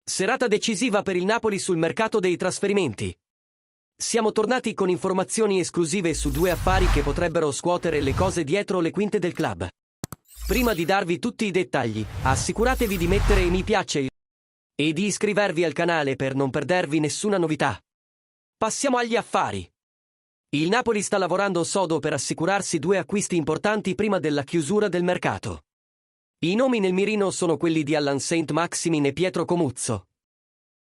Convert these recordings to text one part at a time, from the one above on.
Serata decisiva per il Napoli sul mercato dei trasferimenti. Siamo tornati con informazioni esclusive su due affari che potrebbero scuotere le cose dietro le quinte del club. Prima di darvi tutti i dettagli, assicuratevi di mettere mi piace e di iscrivervi al canale per non perdervi nessuna novità. Passiamo agli affari. Il Napoli sta lavorando sodo per assicurarsi due acquisti importanti prima della chiusura del mercato. I nomi nel mirino sono quelli di Allan Saint-Maximin e Pietro Comuzzo.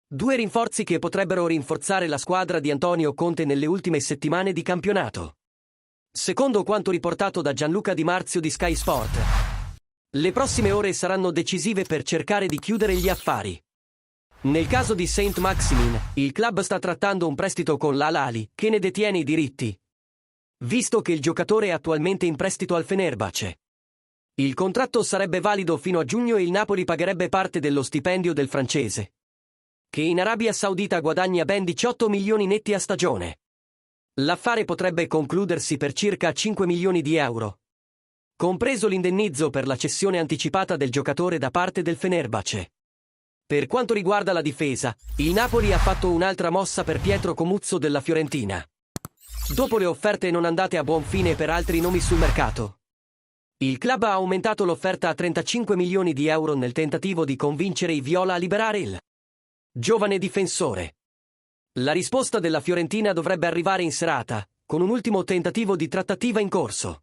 Due rinforzi che potrebbero rinforzare la squadra di Antonio Conte nelle ultime settimane di campionato. Secondo quanto riportato da Gianluca Di Marzio di Sky Sport, le prossime ore saranno decisive per cercare di chiudere gli affari. Nel caso di Saint-Maximin, il club sta trattando un prestito con l'Al-Ahly, che ne detiene i diritti, visto che il giocatore è attualmente in prestito al Fenerbahce. Il contratto sarebbe valido fino a giugno e il Napoli pagherebbe parte dello stipendio del francese, che in Arabia Saudita guadagna ben 18 milioni netti a stagione. L'affare potrebbe concludersi per circa 5 milioni di euro, compreso l'indennizzo per la cessione anticipata del giocatore da parte del Fenerbahce. Per quanto riguarda la difesa, il Napoli ha fatto un'altra mossa per Pietro Comuzzo della Fiorentina. Dopo le offerte non andate a buon fine per altri nomi sul mercato, il club ha aumentato l'offerta a 35 milioni di euro nel tentativo di convincere i viola a liberare il giovane difensore. La risposta della Fiorentina dovrebbe arrivare in serata, con un ultimo tentativo di trattativa in corso.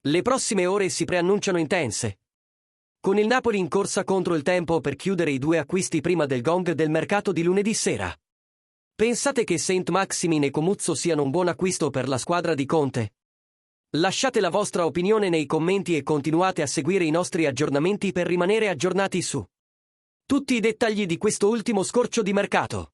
Le prossime ore si preannunciano intense, con il Napoli in corsa contro il tempo per chiudere i due acquisti prima del gong del mercato di lunedì sera. Pensate che Saint-Maximin e Comuzzo siano un buon acquisto per la squadra di Conte? Lasciate la vostra opinione nei commenti e continuate a seguire i nostri aggiornamenti per rimanere aggiornati su tutti i dettagli di questo ultimo scorcio di mercato.